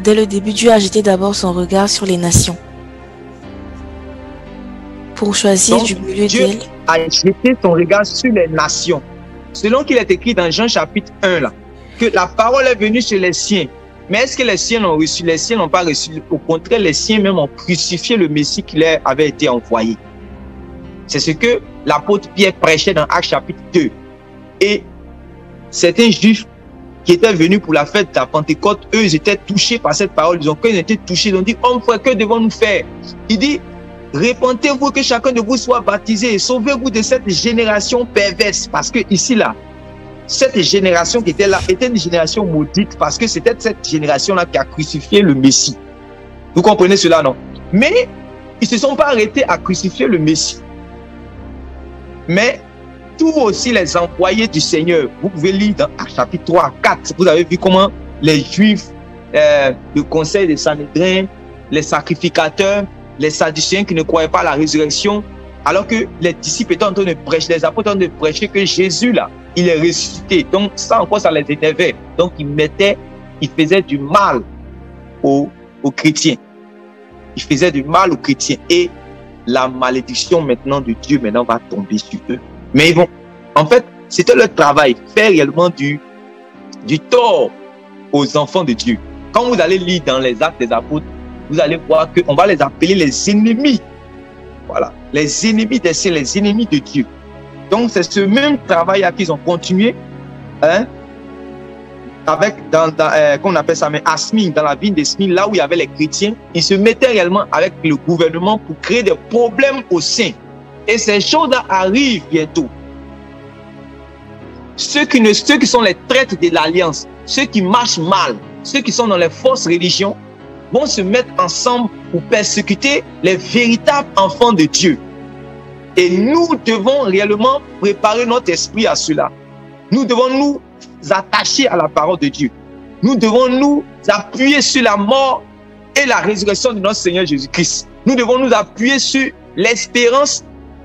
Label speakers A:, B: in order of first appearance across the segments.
A: Dès le début, Dieu a jeté d'abord son regard sur les nations pour choisir
B: Donc,
A: du milieu
B: Dieu
A: d'elles.
B: a jeté son regard sur les nations. Selon qu'il est écrit dans Jean chapitre 1, là, que la parole est venue sur les siens. Mais est-ce que les siens l'ont reçu? Les siens n'ont pas reçu. Au contraire, les siens même ont crucifié le Messie qui leur avait été envoyé. C'est ce que l'apôtre Pierre prêchait dans Actes chapitre 2. Et certains juifs qui étaient venus pour la fête de la Pentecôte, eux, ils étaient touchés par cette parole. Ils ont, quand ils étaient touchés, ils ont dit, homme frère, que devons-nous faire? Il dit, répentez-vous, que chacun de vous soit baptisé et sauvez-vous de cette génération perverse. Parce que ici, là, cette génération qui était là était une génération maudite parce que c'était cette génération-là qui a crucifié le Messie. Vous comprenez cela, non? Mais ils ne se sont pas arrêtés à crucifier le Messie. Mais tous aussi les employés du Seigneur, vous pouvez lire dans chapitre 3, 4, vous avez vu comment les Juifs, le conseil des Sanhédrin, les sacrificateurs, les Sadducéens qui ne croyaient pas à la résurrection, alors que les disciples étaient en train de prêcher, les apôtres étaient en train de prêcher que Jésus, là, il est ressuscité. Donc, ça encore, ça les énervait. Donc, ils faisaient du mal aux chrétiens. Ils faisaient du mal aux chrétiens. Et la malédiction maintenant de Dieu, maintenant, va tomber sur eux. Mais ils vont, en fait, c'était leur travail, faire réellement du tort aux enfants de Dieu. Quand vous allez lire dans les Actes des Apôtres, vous allez voir qu'on va les appeler les ennemis. Voilà, les ennemis des cieux, les ennemis de Dieu. Donc, c'est ce même travail qu'ils ont continué, hein, avec, qu'on appelle ça, mais à Smyrne, dans la ville de Smyrne, là où il y avait les chrétiens, ils se mettaient réellement avec le gouvernement pour créer des problèmes aux saints. Et ces choses-là arrivent bientôt. Ceux qui sont les traîtres de l'alliance, ceux qui marchent mal, ceux qui sont dans les fausses religions, vont se mettre ensemble pour persécuter les véritables enfants de Dieu. Et nous devons réellement préparer notre esprit à cela. Nous devons nous attacher à la parole de Dieu. Nous devons nous appuyer sur la mort et la résurrection de notre Seigneur Jésus-Christ. Nous devons nous appuyer sur l'espérance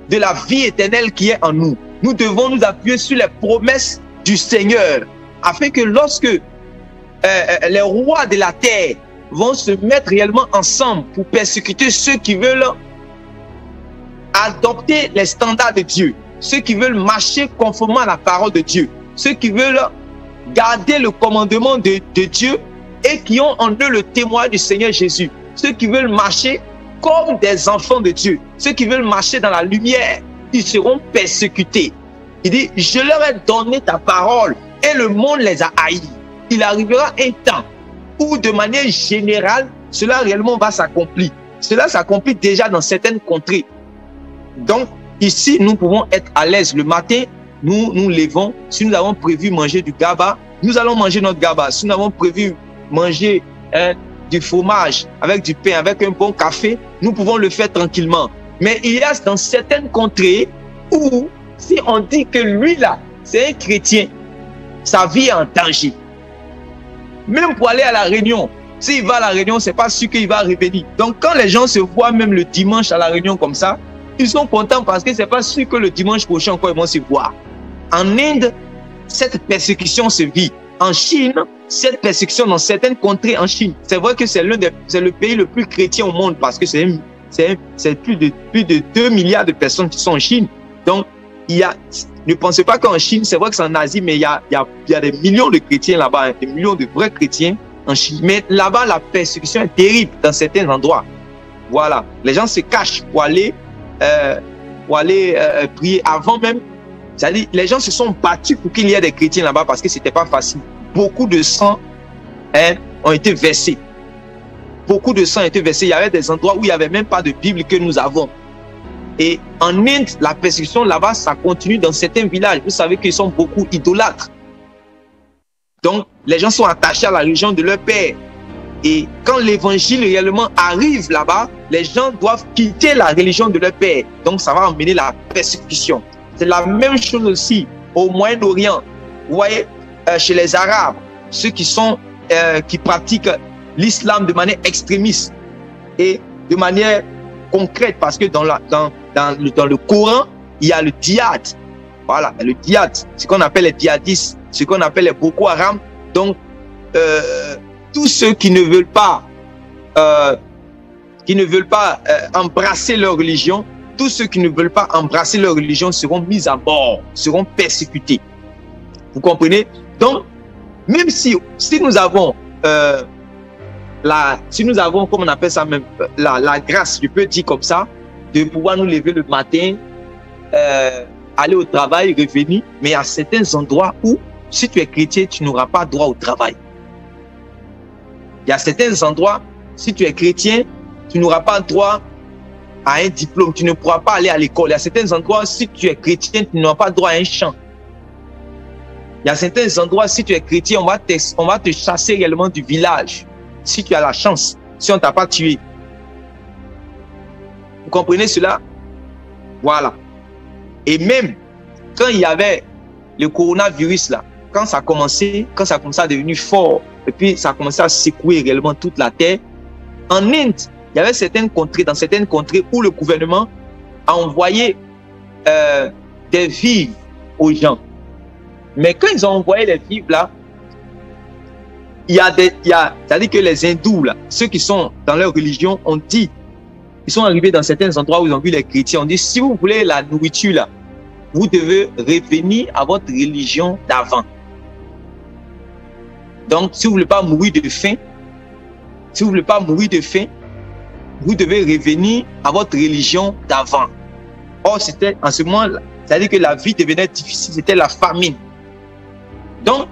B: de la vie éternelle qui est en nous. Nous devons nous appuyer sur les promesses du Seigneur, afin que lorsque les rois de la terre vont se mettre réellement ensemble pour persécuter ceux qui veulent adopter les standards de Dieu, ceux qui veulent marcher conformément à la parole de Dieu, ceux qui veulent garder le commandement de Dieu et qui ont en eux le témoin du Seigneur Jésus, ceux qui veulent marcher comme des enfants de Dieu, ceux qui veulent marcher dans la lumière, ils seront persécutés. Il dit, je leur ai donné ta parole et le monde les a haïs. Il arrivera un temps où de manière générale, cela réellement va s'accomplir. Cela s'accomplit déjà dans certaines contrées. Donc, ici, nous pouvons être à l'aise. Le matin, nous nous levons. Si nous avons prévu manger du gaba, nous allons manger notre gaba. Si nous avons prévu manger du fromage avec du pain, avec un bon café, nous pouvons le faire tranquillement. Mais il y a dans certaines contrées où, si on dit que lui là, c'est un chrétien, sa vie est en danger. Même pour aller à la réunion, s'il va à la réunion, c'est pas sûr qu'il va revenir. Donc quand les gens se voient même le dimanche à la réunion comme ça, ils sont contents parce que c'est pas sûr que le dimanche prochain encore ils vont se voir. En Inde, cette persécution se vit. En Chine, cette persécution dans certaines contrées en Chine, c'est vrai que c'est le pays le plus chrétien au monde parce que c'est plus de 2 milliards de personnes qui sont en Chine. Donc, ne pensez pas qu'en Chine, c'est vrai que c'est en Asie, mais il y a des millions de chrétiens là-bas, hein, des millions de vrais chrétiens en Chine. Mais là-bas, la persécution est terrible dans certains endroits. Voilà. Les gens se cachent pour aller prier avant même. C'est-à-dire, les gens se sont battus pour qu'il y ait des chrétiens là-bas parce que c'était pas facile. Beaucoup de sang ont été versés. Beaucoup de sang a été versé. Il y avait des endroits où il n'y avait même pas de Bible que nous avons. Et en Inde, la persécution là-bas, ça continue dans certains villages. Vous savez qu'ils sont beaucoup idolâtres. Donc, les gens sont attachés à la religion de leur père. Et quand l'évangile réellement arrive là-bas, les gens doivent quitter la religion de leur père. Donc, ça va emmener la persécution. C'est la même chose aussi au Moyen-Orient. Vous voyez, chez les Arabes, ceux qui pratiquent l'islam de manière extrémiste et de manière concrète, parce que dans le Coran, il y a le djihad. Voilà, le djihad, ce qu'on appelle les djihadistes, ce qu'on appelle les Boko Haram. Donc, tous ceux qui ne veulent pas embrasser leur religion, tous ceux qui ne veulent pas embrasser leur religion seront mis à mort, seront persécutés. Vous comprenez? Donc, même si nous avons comme on appelle ça même, la grâce, je peux dire comme ça, de pouvoir nous lever le matin, aller au travail, revenir, mais il y a certains endroits où, si tu es chrétien, tu n'auras pas droit au travail. Il y a certains endroits, si tu es chrétien, tu n'auras pas droit à un diplôme, tu ne pourras pas aller à l'école. Il y a certains endroits, si tu es chrétien, tu n'auras pas droit à un champ. Il y a certains endroits, si tu es chrétien, on va te chasser réellement du village. Si tu as la chance, si on ne t'a pas tué. Vous comprenez cela? Voilà. Et même quand il y avait le coronavirus là, quand ça a commencé à devenir fort, et puis ça a commencé à secouer réellement toute la terre, en Inde, il y avait dans certaines contrées où le gouvernement a envoyé des vivres aux gens. Mais quand ils ont envoyé les vivres là, c'est-à-dire que les hindous là, ceux qui sont dans leur religion, ont dit, ils sont arrivés dans certains endroits où ils ont vu les chrétiens, on dit, si vous voulez la nourriture là, vous devez revenir à votre religion d'avant. Donc, si vous ne voulez pas mourir de faim, vous devez revenir à votre religion d'avant. Or, c'était en ce moment-là, c'est-à-dire que la vie devenait difficile, c'était la famine. Donc,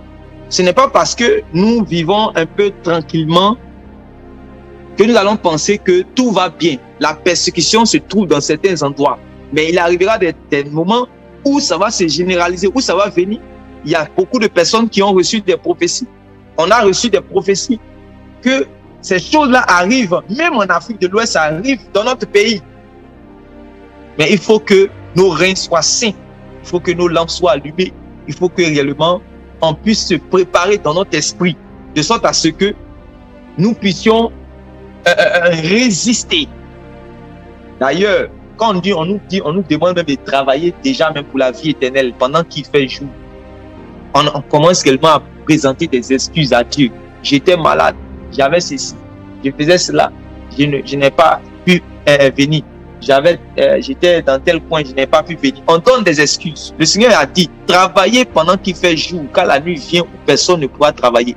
B: ce n'est pas parce que nous vivons un peu tranquillement que nous allons penser que tout va bien. La persécution se trouve dans certains endroits. Mais il arrivera des moments où ça va se généraliser, où ça va venir. Il y a beaucoup de personnes qui ont reçu des prophéties. On a reçu des prophéties que ces choses-là arrivent, même en Afrique de l'Ouest, ça arrive dans notre pays. Mais il faut que nos reins soient sains. Il faut que nos lampes soient allumées. Il faut que réellement on puisse se préparer dans notre esprit, de sorte à ce que nous puissions résister. D'ailleurs, quand on nous demande même de travailler déjà même pour la vie éternelle pendant qu'il fait jour. On commence également à présenter des excuses à Dieu. J'étais malade, j'avais ceci, je faisais cela, je n'ai pas pu venir. J'étais dans tel coin, je n'ai pas pu venir. On donne des excuses. Le Seigneur a dit, travaillez pendant qu'il fait jour, quand la nuit vient où personne ne pourra travailler.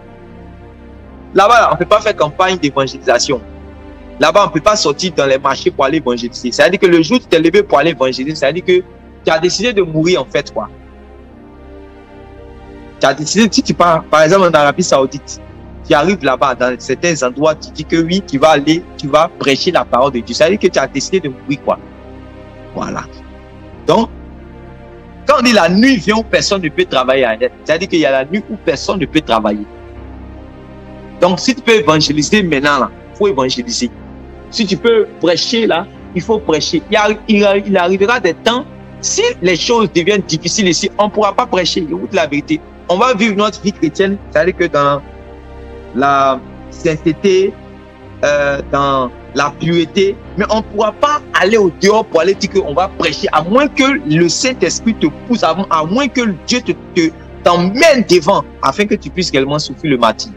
B: Là-bas, on ne peut pas faire campagne d'évangélisation. Là-bas, on ne peut pas sortir dans les marchés pour aller évangéliser. C'est-à-dire que le jour où tu t'es levé pour aller évangéliser, c'est-à-dire que tu as décidé de mourir en fait, quoi. Tu as décidé, si tu pars, par exemple, en Arabie Saoudite, tu arrives là-bas, dans certains endroits, tu dis que oui, tu vas prêcher la parole de Dieu. C'est-à-dire que tu as décidé de mourir, quoi. Voilà. Donc, quand on dit la nuit vient où personne ne peut travailler, c'est-à-dire qu'il y a la nuit où personne ne peut travailler. Donc, si tu peux évangéliser maintenant, là, il faut évangéliser. Si tu peux prêcher, là, il faut prêcher. Il arrivera des temps, si les choses deviennent difficiles ici, on ne pourra pas prêcher. Écoute la vérité. On va vivre notre vie chrétienne, c'est-à-dire que dans la sainteté, dans la pureté, mais on ne pourra pas aller au dehors pour aller dire qu'on va prêcher, à moins que le Saint-Esprit te pousse, à moins que Dieu t'emmène devant, afin que tu puisses également souffrir le martyre.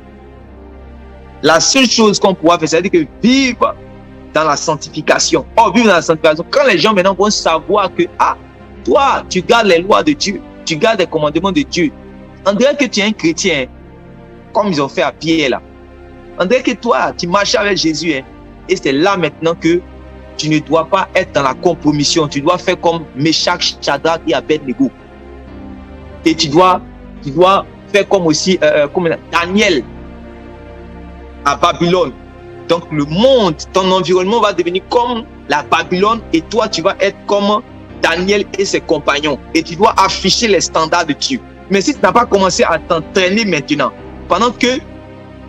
B: La seule chose qu'on pourra faire, c'est-à-dire que vivre dans la sanctification. Oh, vivre dans la sanctification. Quand les gens maintenant vont savoir que, ah, toi, tu gardes les lois de Dieu, tu gardes les commandements de Dieu. On dirait que tu es un chrétien, comme ils ont fait à Pierre là. On dirait que toi, tu marches avec Jésus. Et c'est là maintenant que tu ne dois pas être dans la compromission. Tu dois faire comme Meshach, Shadrach et Abednego. Et tu dois faire comme aussi comme Daniel à Babylone. Donc le monde, ton environnement va devenir comme la Babylone et toi tu vas être comme Daniel et ses compagnons. Et tu dois afficher les standards de Dieu. Mais si tu n'as pas commencé à t'entraîner maintenant, pendant que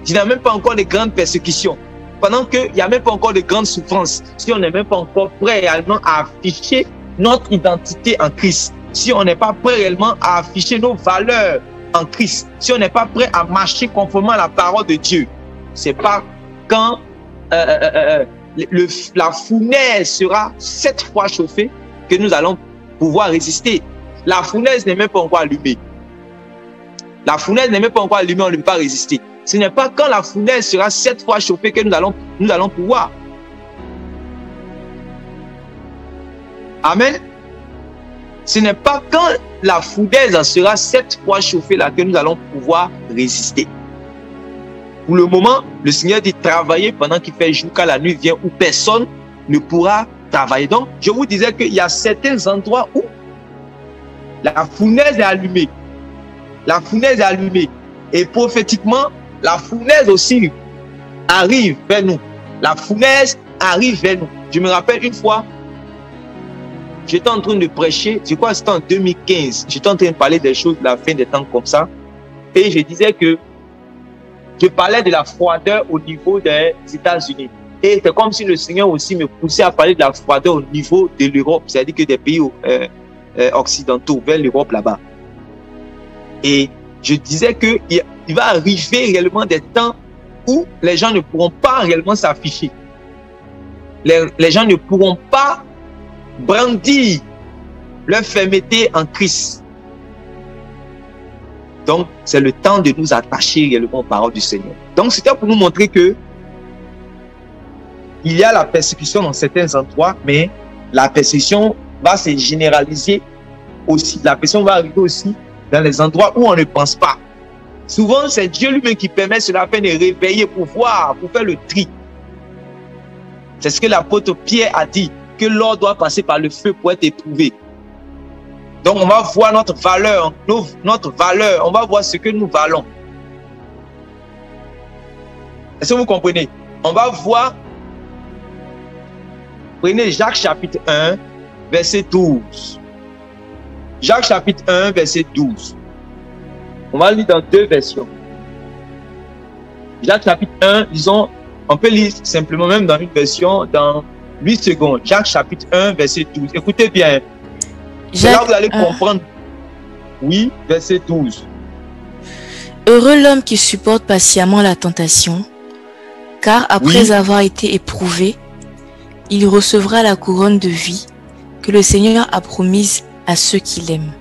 B: tu n'as même pas encore de grandes persécutions, pendant qu'il n'y a même pas encore de grandes souffrances, si on n'est même pas encore prêt réellement à afficher notre identité en Christ, si on n'est pas prêt réellement à afficher nos valeurs en Christ, si on n'est pas prêt à marcher conformément à la parole de Dieu, c'est pas quand la fournaise sera 7 fois chauffée que nous allons pouvoir résister. La fournaise n'est même pas encore allumée. La fournaise n'est même pas encore allumée, on ne peut pas résister. Ce n'est pas quand la fournaise sera 7 fois chauffée que nous allons pouvoir. Amen. Ce n'est pas quand la fournaise sera 7 fois chauffée là que nous allons pouvoir résister. Pour le moment, le Seigneur dit travailler pendant qu'il fait jour, quand la nuit vient, où personne ne pourra travailler. Donc, je vous disais qu'il y a certains endroits où la fournaise est allumée. La fournaise est allumée. Et prophétiquement, la fournaise aussi arrive vers nous. La fournaise arrive vers nous. Je me rappelle une fois, j'étais en train de prêcher, je crois que c'était en 2015. J'étais en train de parler des choses de la fin des temps comme ça. Et je disais que je parlais de la froideur au niveau des États-Unis. Et c'est comme si le Seigneur aussi me poussait à parler de la froideur au niveau de l'Europe, c'est-à-dire que des pays occidentaux, vers l'Europe là-bas. Et je disais qu'il va arriver réellement des temps où les gens ne pourront pas réellement s'afficher. Les gens ne pourront pas brandir leur fermeté en Christ. Donc, c'est le temps de nous attacher réellement aux paroles du Seigneur. Donc, c'était pour nous montrer que il y a la persécution dans certains endroits, mais la persécution va se généraliser aussi. La persécution va arriver aussi dans les endroits où on ne pense pas. Souvent, c'est Dieu lui-même qui permet cela afin de réveiller pour voir, pour faire le tri. C'est ce que l'apôtre Pierre a dit, que l'or doit passer par le feu pour être éprouvé. Donc, on va voir notre valeur, on va voir ce que nous valons. Est-ce que vous comprenez? On va voir, prenez Jacques chapitre 1, verset 12. Jacques chapitre 1, verset 12. On va lire dans deux versions. Jacques chapitre 1, disons, on peut lire simplement même dans une version, dans 8 secondes. Jacques chapitre 1, verset 12. Écoutez bien. C'est là où vous allez comprendre. Oui, verset 12.
A: Heureux l'homme qui supporte patiemment la tentation, car après avoir été éprouvé, il recevra la couronne de vie que le Seigneur a promise à ceux qui l'aiment.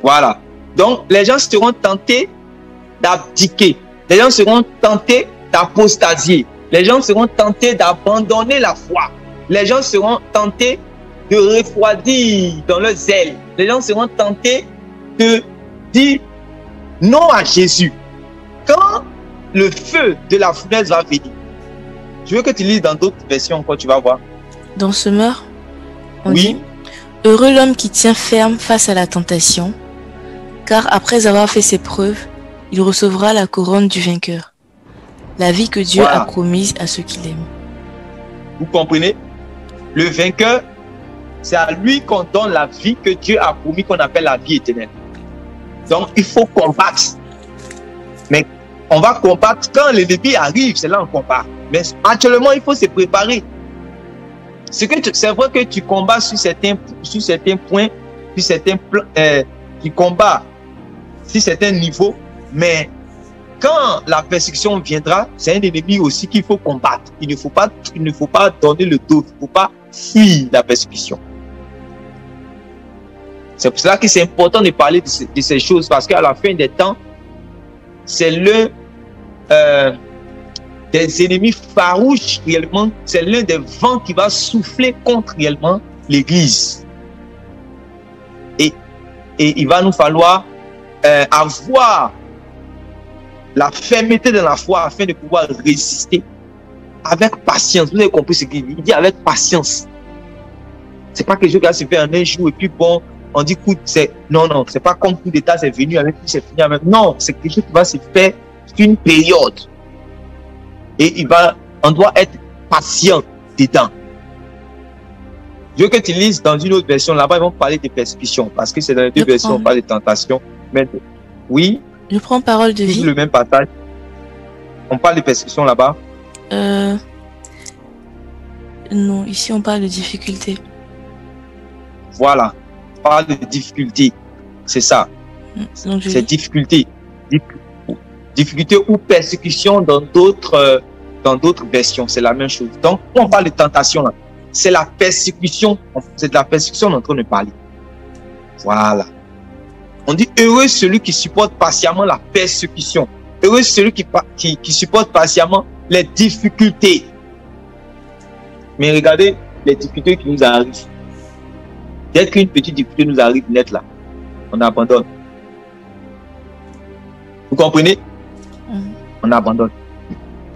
B: Voilà. Donc, les gens seront tentés d'abdiquer. Les gens seront tentés d'apostasier. Les gens seront tentés d'abandonner la foi. Les gens seront tentés de refroidir dans leur zèle. Les gens seront tentés de dire non à Jésus. Quand le feu de la fournaise va venir, je veux que tu lises dans d'autres versions quand tu vas voir.
A: Dans Semeur, on dit heureux l'homme qui tient ferme face à la tentation, car après avoir fait ses preuves, il recevra la couronne du vainqueur, la vie que Dieu a promise à ceux qui l'aiment.
B: Vous comprenez? Le vainqueur, c'est à lui qu'on donne la vie que Dieu a promis, qu'on appelle la vie éternelle. Donc, il faut combattre. Mais on va combattre quand l'ennemi arrive, c'est là qu'on combat. Mais actuellement, il faut se préparer. C'est vrai que tu combats sur certains points, tu combats sur certains niveaux, mais quand la persécution viendra, c'est un ennemi aussi qu'il faut combattre. Il ne faut pas donner le dos, il ne faut pas fuir la persécution. C'est pour cela que c'est important de parler de ces choses, parce qu'à la fin des temps, c'est l'un des ennemis farouches réellement, c'est l'un des vents qui va souffler contre réellement l'Église. Et il va nous falloir avoir la fermeté de la foi afin de pouvoir résister avec patience. Vous avez compris ce qu'il dit? Il dit avec patience. C'est pas quelque chose qui va se faire en un jour et puis bon, on dit écoute, non, c'est pas comme coup d'état, c'est venu avec lui, c'est fini avec. Non, c'est quelque chose qui va se faire sur une période. Et on doit être patient dedans. Je veux que tu lises dans une autre version, là-bas, ils vont parler de persécution, parce que c'est dans les deux versions, on parle de tentation. Mais oui.
A: Je prends parole de vie.
B: Le même passage. On parle de persécution là-bas.
A: Non, ici on parle de difficulté.
B: Voilà. On parle de difficulté. C'est ça. C'est difficulté. Difficulté ou persécution dans d'autres versions. C'est la même chose. Donc, quand on parle de tentation, c'est la persécution. C'est de la persécution dont on est en train de parler. Voilà. On dit heureux celui qui supporte patiemment la persécution. Heureux celui qui supporte patiemment les difficultés. Mais regardez les difficultés qui nous arrivent. Dès qu'une petite difficulté nous arrive net là, on abandonne. Vous comprenez? On abandonne.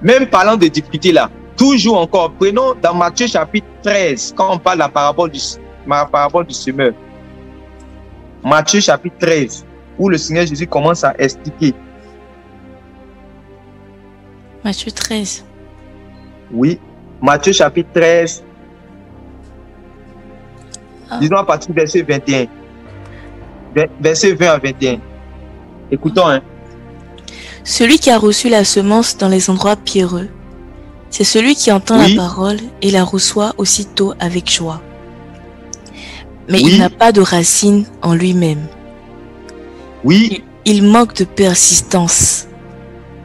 B: Même parlant de difficultés là, toujours encore, prenons dans Matthieu chapitre 13, quand on parle de la parabole du semeur. Matthieu chapitre 13, où le Seigneur Jésus commence à expliquer.
A: Matthieu 13.
B: Oui, Matthieu chapitre 13. Disons à partir du verset 21. Verset 20 à 21. Écoutons, hein.
A: Celui qui a reçu la semence dans les endroits pierreux, c'est celui qui entend la parole et la reçoit aussitôt avec joie. Mais il n'a pas de racine en lui-même.
B: Oui.
A: Il manque de persistance.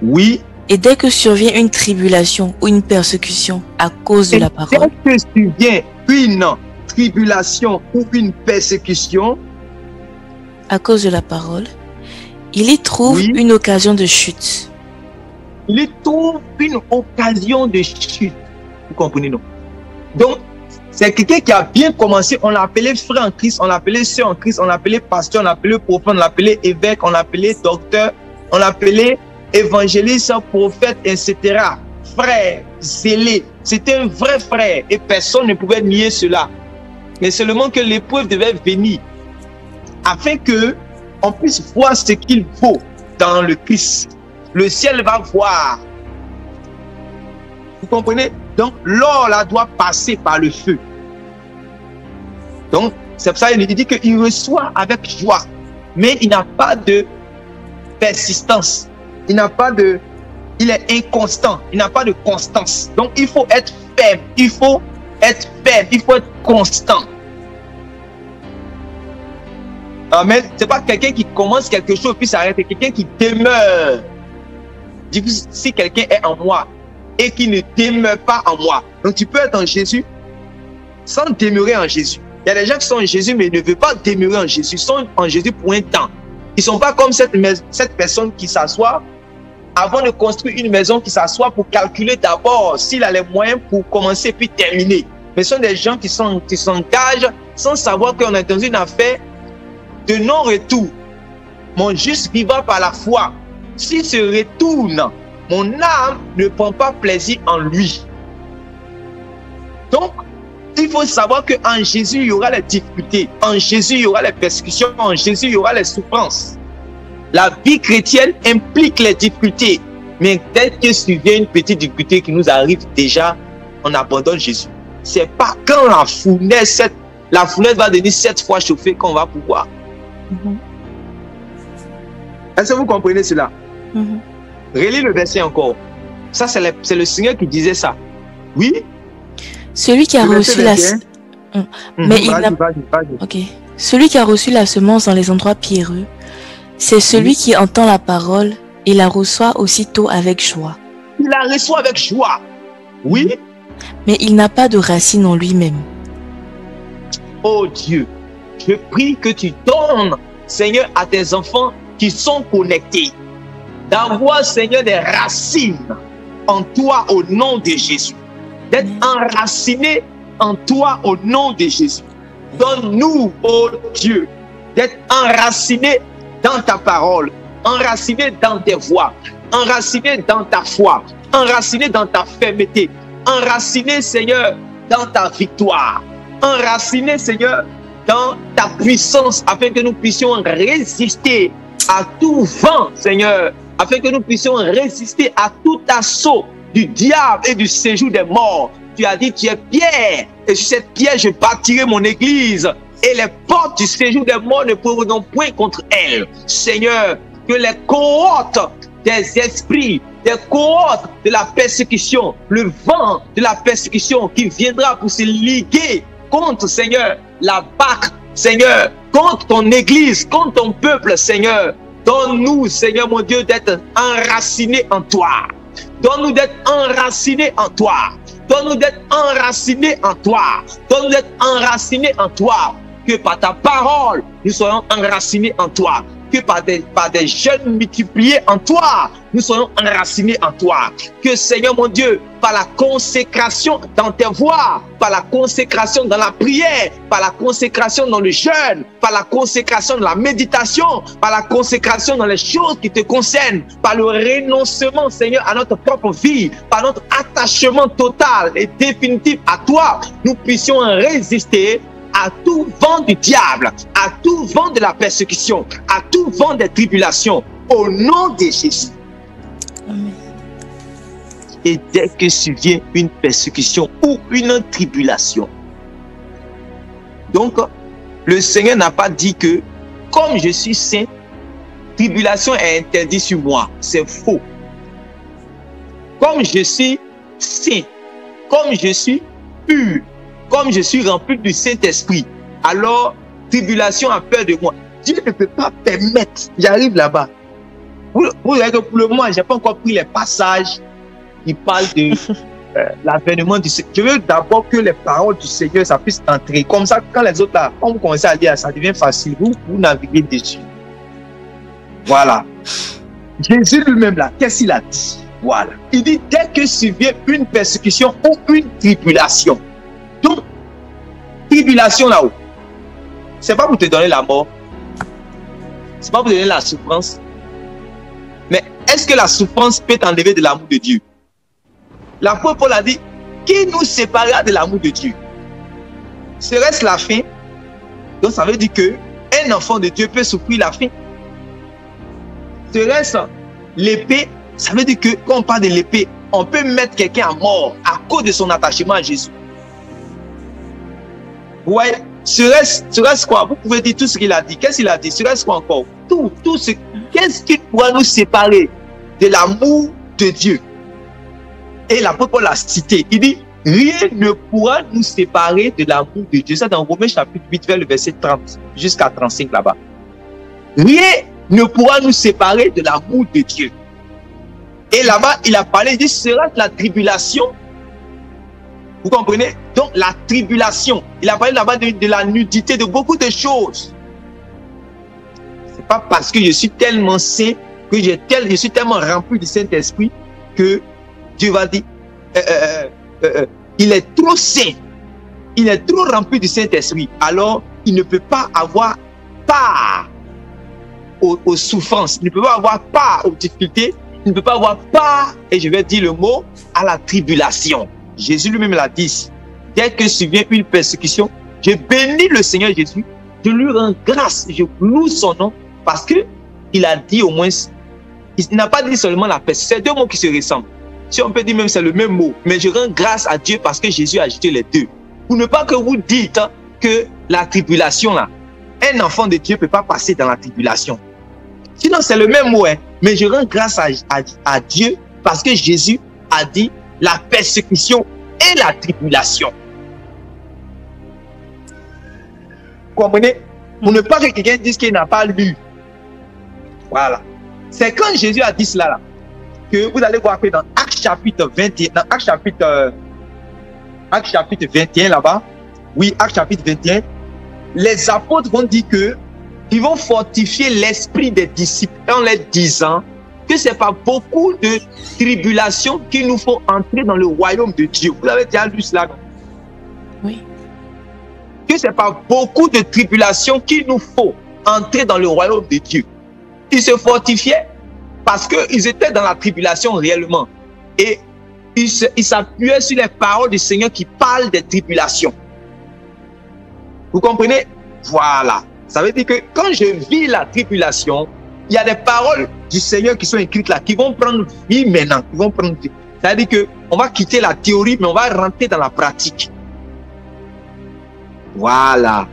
B: Oui.
A: Et dès que survient une tribulation ou une persécution à cause de la parole,
B: dès que survient une tribulation ou une persécution
A: à cause de la parole, il y trouve une occasion de chute.
B: Il y trouve une occasion de chute. Vous comprenez, non? Donc, c'est quelqu'un qui a bien commencé. On l'a appelé frère en Christ, on l'a appelé sœur en Christ, on l'a appelé pasteur, on l'a appelé prophète, on l'a appelé évêque, on l'a appelé docteur, on l'a appelé évangéliste, prophète, etc. Frère, zélé. C'était un vrai frère et personne ne pouvait nier cela. Mais seulement que l'épreuve devait venir afin que on puisse voir ce qu'il faut dans le Christ. Le ciel va voir. Vous comprenez? Donc, l'or là doit passer par le feu. Donc, c'est pour ça qu'il dit qu'il reçoit avec joie. Mais il n'a pas de persistance. Il n'a pas de... Il est inconstant. Il n'a pas de constance. Donc, il faut être ferme. Il faut être ferme. Il faut être constant. Amen. Ce n'est pas quelqu'un qui commence quelque chose puis s'arrête. C'est quelqu'un qui demeure. Si quelqu'un est en moi et qui ne demeure pas en moi. Donc tu peux être en Jésus sans demeurer en Jésus. Il y a des gens qui sont en Jésus mais ne veulent pas demeurer en Jésus. Ils sont en Jésus pour un temps. Ils ne sont pas comme cette personne qui s'assoit avant de construire une maison, qui s'assoit pour calculer d'abord s'il a les moyens pour commencer puis terminer. Mais ce sont des gens qui s'engagent sans savoir qu'on est dans une affaire de non-retour. Mon juste vivant par la foi, s'il se retourne, mon âme ne prend pas plaisir en lui. Donc, il faut savoir qu'en Jésus, il y aura les difficultés. En Jésus, il y aura les persécutions. En Jésus, il y aura les souffrances. La vie chrétienne implique les difficultés. Mais dès que survient une petite difficulté qui nous arrive déjà, on abandonne Jésus. Ce n'est pas quand la fournaise va devenir 7 fois chauffée qu'on va pouvoir. Est-ce que vous comprenez cela? Relis le verset encore. Ça, c'est le Seigneur qui disait ça. Oui.
A: Celui qui a reçu la... Mais il n'a... Celui qui a reçu la semence dans les endroits pierreux, c'est celui qui entend la parole et la reçoit aussitôt avec joie.
B: Il la reçoit avec joie. Oui.
A: Mais il n'a pas de racine en lui-même.
B: Oh Dieu, je prie que tu donnes, Seigneur, à tes enfants qui sont connectés, d'avoir, Seigneur, des racines en toi au nom de Jésus. D'être enracinés en toi au nom de Jésus. Donne-nous, oh Dieu, d'être enracinés dans ta parole, enracinés dans tes voies, enracinés dans ta foi, enracinés dans ta fermeté, enracinés, Seigneur, dans ta victoire, enracinés, Seigneur, dans ta puissance, afin que nous puissions résister à tout vent, Seigneur, afin que nous puissions résister à tout assaut du diable et du séjour des morts. Tu as dit, tu es pierre, et sur cette pierre, je bâtirai mon église, et les portes du séjour des morts ne pourront point contre elle. Seigneur, que les cohortes des esprits, des cohortes de la persécution, le vent de la persécution qui viendra pour se liguer contre, Seigneur, la Pâque, Seigneur, contre ton église, contre ton peuple, Seigneur. Donne-nous, Seigneur mon Dieu, d'être enracinés en toi. Donne-nous d'être enracinés en toi. Donne-nous d'être enracinés en toi. Donne-nous d'être enracinés en toi. Que par ta parole, nous soyons enracinés en toi. que par des jeunes multipliés en toi, nous soyons enracinés en toi. Que Seigneur mon Dieu, par la consécration dans tes voies, par la consécration dans la prière, par la consécration dans le jeûne, par la consécration dans la méditation, par la consécration dans les choses qui te concernent, par le renoncement, Seigneur, à notre propre vie, par notre attachement total et définitif à toi, nous puissions résister à tout vent du diable, à tout vent de la persécution, à tout vent des tribulations, au nom de Jésus.
A: Amen.
B: Et dès que survient une persécution ou une tribulation, donc le Seigneur n'a pas dit que comme je suis saint, tribulation est interdite sur moi. C'est faux. Comme je suis saint, comme je suis pur, comme je suis rempli du Saint-Esprit, alors tribulation a peur de moi. Dieu ne peut pas permettre. J'arrive là-bas. Vous voyez que pour le moment, je n'ai pas encore pris les passages qui parlent de l'avènement du Seigneur. Je veux d'abord que les paroles du Seigneur, ça puisse entrer. Comme ça, quand les autres là, quand vous commencez à lire, ça devient facile. Vous naviguez dessus. Voilà. Jésus lui-même là, qu'est-ce qu'il a dit? Voilà. Il dit, dès que survient une persécution ou une tribulation. Donc, tribulation là-haut, c'est pas pour te donner la mort, c'est pas pour te donner la souffrance, mais est-ce que la souffrance peut t'enlever de l'amour de Dieu? L'apôtre Paul a dit, qui nous séparera de l'amour de Dieu? Serait-ce la faim? Donc ça veut dire que un enfant de Dieu peut souffrir la faim. Serait-ce l'épée? Ça veut dire que quand on parle de l'épée, on peut mettre quelqu'un à mort à cause de son attachement à Jésus. Ouais, serait-ce quoi? Vous pouvez dire tout ce qu'il a dit. Qu'est-ce qu'il a dit? Serait-ce quoi encore? Tout ce. Qu'est-ce qui pourra nous séparer de l'amour de Dieu? Et l'apôtre Paul l'a cité. Il dit, rien ne pourra nous séparer de l'amour de Dieu. Ça dans Romains chapitre 8, vers le verset 30 jusqu'à 35 là-bas. Rien ne pourra nous séparer de l'amour de Dieu. Et là-bas, il a parlé, il dit, sera la tribulation. Vous comprenez? Donc, la tribulation. Il a parlé là-bas de la nudité, de beaucoup de choses. C'est pas parce que je suis tellement saint, que je suis tellement rempli du Saint-Esprit, que Dieu va dire, il est trop saint. Il est trop rempli du Saint-Esprit. Alors, il ne peut pas avoir part aux souffrances. Il ne peut pas avoir part aux difficultés. Il ne peut pas avoir part, et je vais dire le mot, à la tribulation. Jésus lui-même l'a dit. Dès que survient une persécution, je bénis le Seigneur Jésus, je lui rends grâce, je loue son nom, parce que il a dit au moins, il n'a pas dit seulement la persécution, c'est deux mots qui se ressemblent. Si on peut dire même c'est le même mot, mais je rends grâce à Dieu parce que Jésus a ajouté les deux. Pour ne pas que vous dites que la tribulation là, un enfant de Dieu ne peut pas passer dans la tribulation. Sinon c'est le même mot, hein, mais je rends grâce à Dieu parce que Jésus a dit la persécution et la tribulation. Vous comprenez? Pour ne pas que quelqu'un dise qu'il n'a pas lu. Voilà. C'est quand Jésus a dit cela là, que vous allez voir que dans Actes chapitre 21, dans Actes chapitre 21 là-bas, oui, Actes chapitre 21, les apôtres vont dire que ils vont fortifier l'esprit des disciples en leur disant que c'est pas beaucoup de tribulations qu'il nous faut entrer dans le royaume de Dieu. Vous avez déjà lu cela?
A: Oui.
B: Que c'est pas beaucoup de tribulations qu'il nous faut entrer dans le royaume de Dieu. Ils se fortifiaient parce qu'ils étaient dans la tribulation réellement. Et ils s'appuyaient sur les paroles du Seigneur qui parlent des tribulations. Vous comprenez? Voilà. Ça veut dire que quand je vis la tribulation, il y a des paroles du Seigneur qui sont écrites là, qui vont prendre vie maintenant. Qui vont prendre vie. Ça veut dire qu'on va quitter la théorie, mais on va rentrer dans la pratique. Voilà.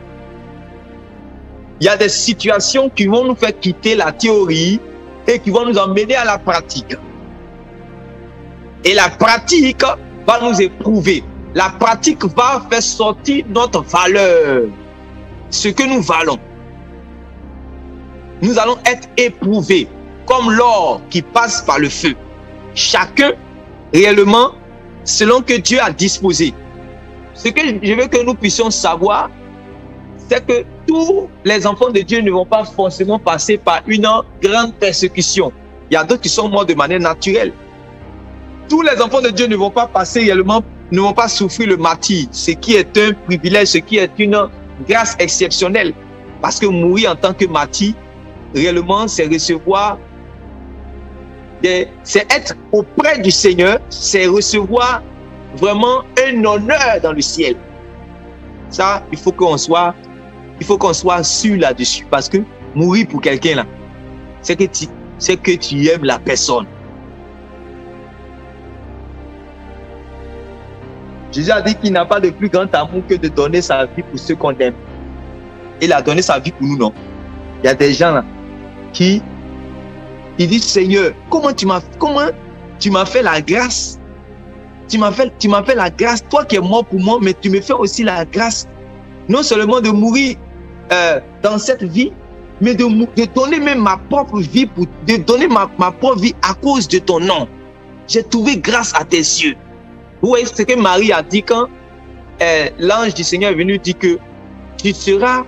B: Il y a des situations qui vont nous faire quitter la théorie et qui vont nous emmener à la pratique. Et la pratique va nous éprouver. La pratique va faire sortir notre valeur. Ce que nous valons. Nous allons être éprouvés comme l'or qui passe par le feu. Chacun réellement selon que Dieu a disposé. Ce que je veux que nous puissions savoir, c'est que tous les enfants de Dieu ne vont pas forcément passer par une grande persécution. Il y a d'autres qui sont morts de manière naturelle. Tous les enfants de Dieu ne vont pas passer réellement, ne vont pas souffrir le martyre, ce qui est un privilège, ce qui est une grâce exceptionnelle. Parce que mourir en tant que martyr, réellement, c'est recevoir, c'est être auprès du Seigneur, c'est recevoir vraiment un honneur dans le ciel. Ça, il faut qu'on soit sûr là-dessus. Parce que mourir pour quelqu'un là, c'est que tu aimes la personne. Jésus a dit qu'il n'a pas de plus grand amour que de donner sa vie pour ceux qu'on aime. Il a donné sa vie pour nous, non? Il y a des gens là qui disent, Seigneur, comment tu m'as fait la grâce? Tu m'as fait la grâce, toi qui es mort pour moi, mais tu me fais aussi la grâce, non seulement de mourir dans cette vie, mais de donner même ma propre vie, de donner ma propre vie à cause de ton nom. J'ai trouvé grâce à tes yeux. Vous voyez ce que Marie a dit quand l'ange du Seigneur est venu dire que tu seras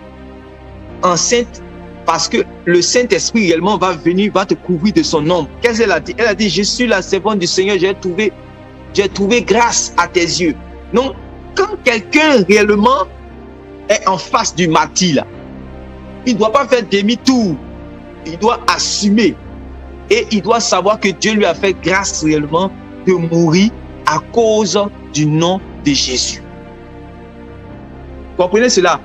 B: enceinte parce que le Saint-Esprit réellement va venir, va te couvrir de son ombre. Qu'est-ce qu'elle a dit? Elle a dit, je suis la servante du Seigneur, j'ai trouvé grâce à tes yeux. Donc, quand quelqu'un réellement est en face du martyr, là, il ne doit pas faire demi-tour. Il doit assumer. Et il doit savoir que Dieu lui a fait grâce réellement de mourir à cause du nom de Jésus. Comprenez cela?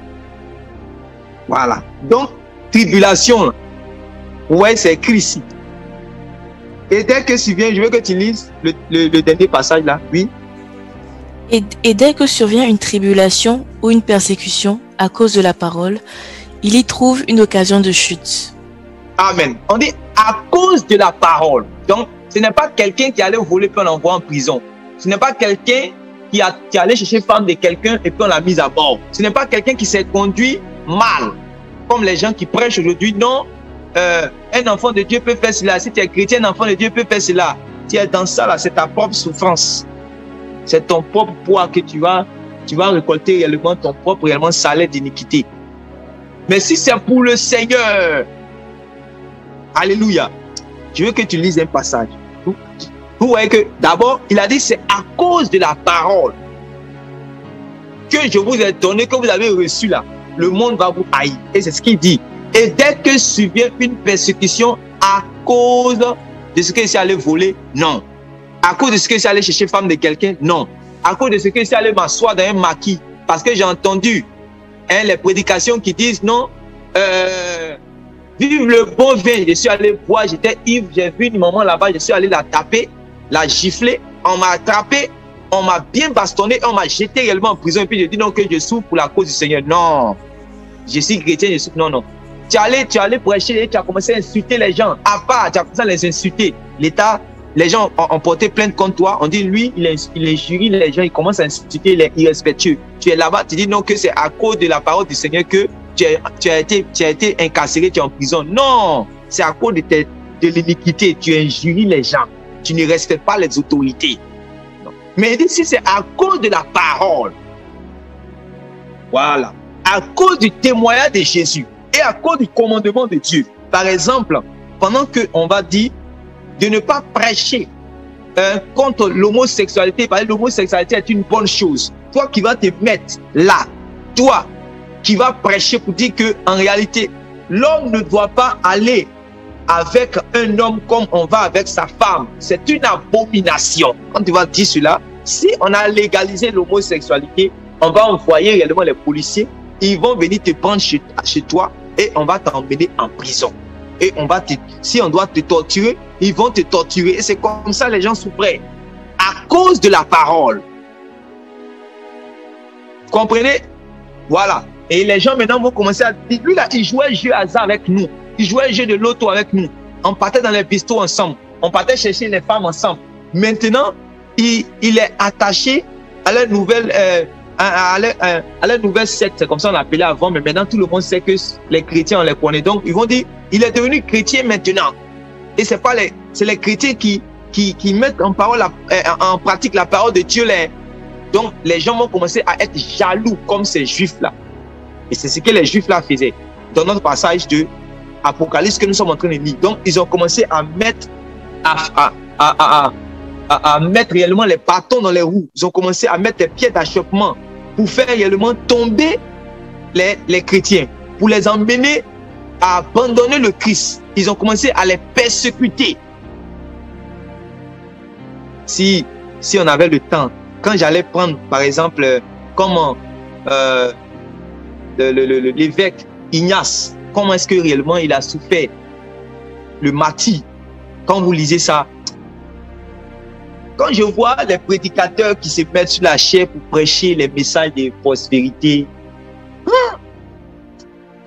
B: Voilà. Donc, tribulation. Ouais, c'est écrit ici. Et dès que tu viens, je veux que tu lises le dernier passage là. Oui.
A: Et dès que survient une tribulation ou une persécution à cause de la parole, il y trouve une occasion de chute.
B: Amen. On dit à cause de la parole. Donc, ce n'est pas quelqu'un qui allait voler puis on l'envoie en prison. Ce n'est pas quelqu'un qui allait chercher femme de quelqu'un et puis on l'a mise à mort. Ce n'est pas quelqu'un qui s'est conduit mal. Comme les gens qui prêchent aujourd'hui. Non, un enfant de Dieu peut faire cela. Si tu es chrétien, un enfant de Dieu peut faire cela. Tu es dans ça là, c'est ta propre souffrance. C'est ton propre poids que tu vas récolter réellement ton propre réellement salaire d'iniquité. Mais si c'est pour le Seigneur, alléluia, je veux que tu lises un passage. Vous voyez que d'abord, il a dit c'est à cause de la parole que je vous ai donné, que vous avez reçu là. Le monde va vous haïr. Et c'est ce qu'il dit. Et dès que survient une persécution à cause de ce que c'est allé voler, non. À cause de ce que c'est allé chercher femme de quelqu'un, non. À cause de ce que c'est allé m'asseoir dans un maquis. Parce que j'ai entendu les prédications qui disent non, vive le bon vin. Je suis allé boire, j'étais ivre, j'ai vu une maman là-bas, je suis allé la taper, la gifler, on m'a attrapé, on m'a bien bastonné, on m'a jeté réellement en prison. Et puis je dis non, que je souffre pour la cause du Seigneur. Non, je suis chrétien, je souffre. Non, non. Tu allais prêcher et tu as commencé à insulter les gens. À part, tu as commencé à les insulter. L'État, les gens ont porté plainte contre toi. On dit, lui, il injurie les gens, il commence à insulter, il est irrespectueux. Tu es là-bas, tu dis non, que c'est à cause de la parole du Seigneur que tu as été incarcéré, tu es en prison. Non, c'est à cause de l'iniquité. Tu injuries les gens. Tu ne respectes pas les autorités. Non. Mais il dit, si c'est à cause de la parole, voilà, à cause du témoignage de Jésus et à cause du commandement de Dieu. Par exemple, pendant qu'on va dire de ne pas prêcher contre l'homosexualité, parce que l'homosexualité est une bonne chose. Toi qui vas te mettre là, toi qui vas prêcher pour dire que en réalité, l'homme ne doit pas aller avec un homme comme on va avec sa femme. C'est une abomination. Quand tu vas dire cela, si on a légalisé l'homosexualité, on va envoyer réellement les policiers. Ils vont venir te prendre chez toi et on va t'emmener en prison. Et si on doit te torturer, ils vont te torturer. Et c'est comme ça les gens souffraient. À cause de la parole. Vous comprenez? Voilà. Et les gens maintenant vont commencer à dire, lui là, il jouait un jeu hasard avec nous. Il jouait un jeu de loto avec nous. On partait dans les bistrots ensemble. On partait chercher les femmes ensemble. Maintenant, il est attaché à la nouvelle... à la nouvelle secte, c'est comme ça on l'appelait avant, mais maintenant tout le monde sait que les chrétiens, on les connaît. Donc ils vont dire, il est devenu chrétien maintenant. Et c'est les chrétiens qui mettent en pratique la parole de Dieu. Donc les gens vont commencer à être jaloux comme ces juifs là. Et c'est ce que les Juifs là faisaient. Dans notre passage de Apocalypse que nous sommes en train de lire. Donc, ils ont commencé à mettre, à mettre réellement les bâtons dans les roues. Ils ont commencé à mettre des pieds d'achoppement pour faire réellement tomber les chrétiens, pour les emmener à abandonner le Christ. Ils ont commencé à les persécuter. Si on avait le temps, quand j'allais prendre, par exemple, comment l'évêque Ignace, comment est-ce que réellement il a souffert, le martyr, quand vous lisez ça, quand je vois les prédicateurs qui se mettent sur la chair pour prêcher les messages de prospérité,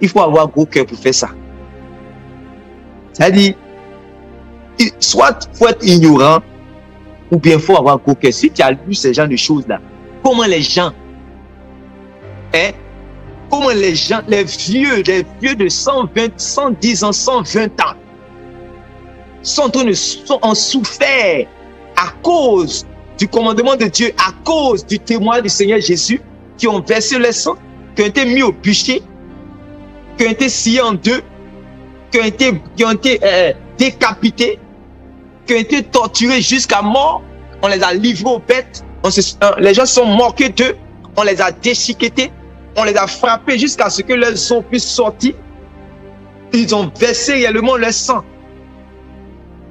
B: il faut avoir gros cœur pour faire ça. C'est-à-dire, soit il faut être ignorant, ou bien il faut avoir gros cœur. Si tu as lu ce genre de choses-là, comment les gens, comment les gens, les vieux de 120, 110 ans, 120 ans, sont en souffert à cause du commandement de Dieu, à cause du témoin du Seigneur Jésus, qui ont versé le sang, qui ont été mis au bûcher, qui ont été sciés en deux, qui ont été décapités, qui ont été torturés jusqu'à mort. On les a livrés aux bêtes. Les gens sont moqués d'eux. On les a déchiquetés. On les a frappés jusqu'à ce que leurs os puissent sortir. Ils ont versé réellement leur sang.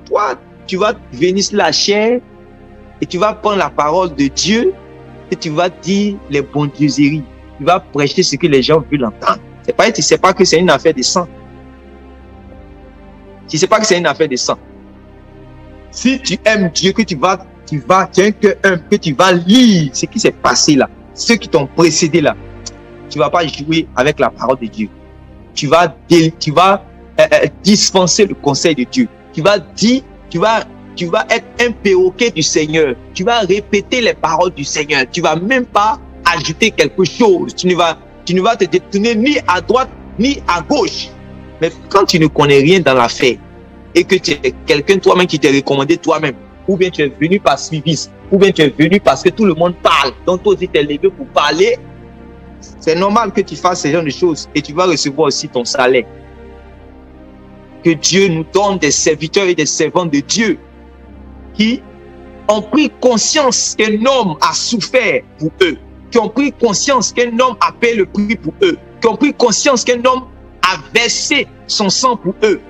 B: Toi, tu vas venir sur la chair et tu vas prendre la parole de Dieu et tu vas dire les bondieuseries. Tu vas prêcher ce que les gens veulent entendre. Tu ne sais pas que c'est une affaire de sang. Tu ne sais pas que c'est une affaire de sang. Si tu aimes Dieu, que tu as un cœur humble, que tu vas lire ce qui s'est passé là, ceux qui t'ont précédé là, tu ne vas pas jouer avec la parole de Dieu. Tu vas dispenser le conseil de Dieu. Tu vas dire, tu vas être un perroquet du Seigneur. Tu vas répéter les paroles du Seigneur. Tu ne vas même pas ajouter quelque chose. Tu ne vas te détourner ni à droite ni à gauche. Mais quand tu ne connais rien dans l'affaire et que tu es quelqu'un toi-même qui t'est recommandé toi-même, ou bien tu es venu par suivisme, ou bien tu es venu parce que tout le monde parle, donc toi aussi tu es levé pour parler, c'est normal que tu fasses ce genre de choses et tu vas recevoir aussi ton salaire. Que Dieu nous donne des serviteurs et des servantes de Dieu qui ont pris conscience qu'un homme a souffert pour eux, qui ont pris conscience qu'un homme a payé le prix pour eux, qui ont pris conscience qu'un homme a versé son sang pour eux,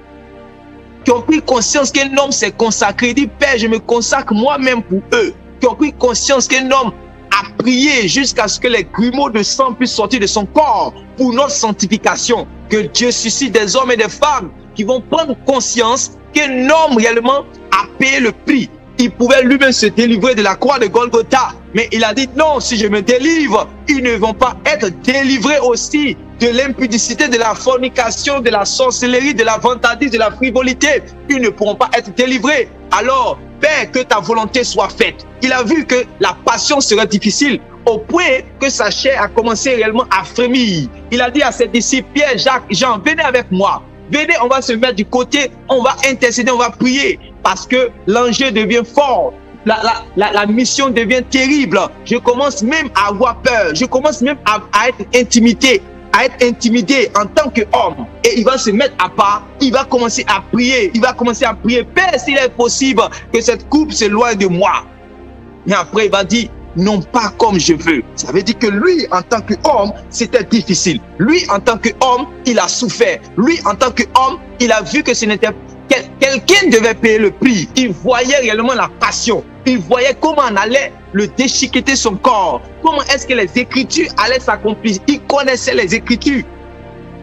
B: qui ont pris conscience qu'un homme s'est consacré, dit Père, je me consacre moi-même pour eux, qui ont pris conscience qu'un homme a prié jusqu'à ce que les grumeaux de sang puissent sortir de son corps pour notre sanctification. Que Dieu suscite des hommes et des femmes qui vont prendre conscience qu'un homme réellement a payé le prix. Il pouvait lui-même se délivrer de la croix de Golgotha, mais il a dit non, si je me délivre, ils ne vont pas être délivrés aussi de l'impudicité, de la fornication, de la sorcellerie, de la vantardise, de la frivolité. Ils ne pourront pas être délivrés. Alors, Père, que ta volonté soit faite. Il a vu que la passion serait difficile au point que sa chair a commencé réellement à frémir. Il a dit à ses disciples, Pierre, Jacques, Jean, venez avec moi. Venez, on va se mettre du côté, on va intercéder, on va prier. Parce que l'enjeu devient fort. La mission devient terrible. Je commence même à avoir peur. Je commence même à être intimidé. En tant qu'homme. Et il va se mettre à part. Il va commencer à prier. Il va commencer à prier. Père, s'il est possible que cette coupe s'éloigne de moi. Mais après, il va dire, non pas comme je veux. Ça veut dire que lui, en tant qu'homme, c'était difficile. Lui, en tant qu'homme, il a souffert. Lui, en tant qu'homme, il a vu que ce n'était quelqu'un devait payer le prix. Il voyait réellement la passion. Il voyait comment on allait le déchiqueter son corps. Comment est-ce que les Écritures allaient s'accomplir. Il connaissait les Écritures.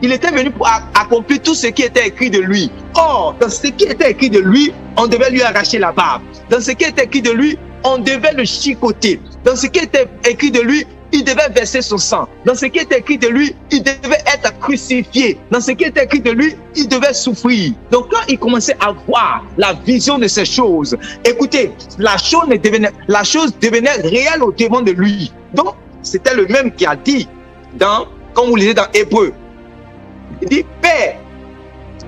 B: Il était venu pour accomplir tout ce qui était écrit de lui. Or, dans ce qui était écrit de lui, on devait lui arracher la barbe. Dans ce qui était écrit de lui, on devait le chicoter. Dans ce qui était écrit de lui, il devait verser son sang. Dans ce qui était écrit de lui, il devait être crucifié. Dans ce qui était écrit de lui, il devait souffrir. Donc quand il commençait à voir la vision de ces choses, écoutez, la chose devenait réelle au devant de lui. Donc c'était le même qui a dit, quand vous lisez dans Hébreu, il dit, Père,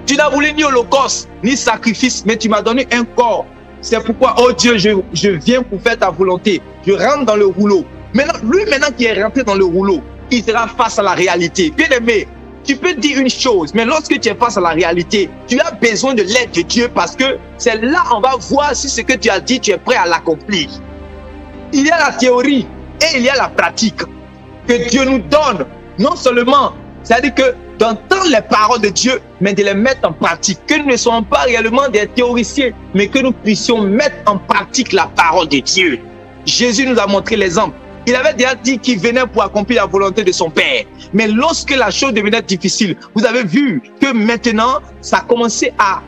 B: tu n'as voulu ni holocauste, ni sacrifice, mais tu m'as donné un corps. C'est pourquoi, oh Dieu, je viens pour faire ta volonté. Je rentre dans le rouleau. Maintenant, lui, qui est rentré dans le rouleau, il sera face à la réalité. Bien aimé, tu peux dire une chose, mais lorsque tu es face à la réalité, tu as besoin de l'aide de Dieu parce que c'est là on va voir si ce que tu as dit, tu es prêt à l'accomplir. Il y a la théorie et il y a la pratique que Dieu nous donne. Non seulement, c'est-à-dire que d'entendre les paroles de Dieu, mais de les mettre en pratique. Que nous ne soyons pas réellement des théoriciens, mais que nous puissions mettre en pratique la parole de Dieu. Jésus nous a montré l'exemple. Il avait déjà dit qu'il venait pour accomplir la volonté de son Père. Mais lorsque la chose devenait difficile, vous avez vu que maintenant, ça a commencé à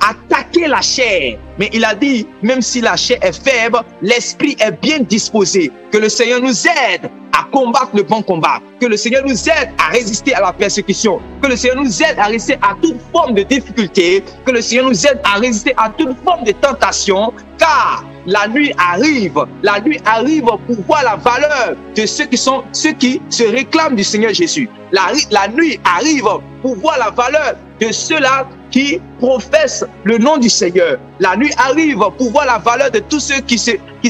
B: attaquer la chair. Mais il a dit, même si la chair est faible, l'esprit est bien disposé. Que le Seigneur nous aide à combattre le bon combat. Que le Seigneur nous aide à résister à la persécution. Que le Seigneur nous aide à résister à toute forme de difficulté. Que le Seigneur nous aide à résister à toute forme de tentation. Car la nuit arrive pour voir la valeur de ceux qui se réclament du Seigneur Jésus. La nuit arrive pour voir la valeur de ceux-là qui professent le nom du Seigneur. La nuit arrive pour voir la valeur de tous ceux qui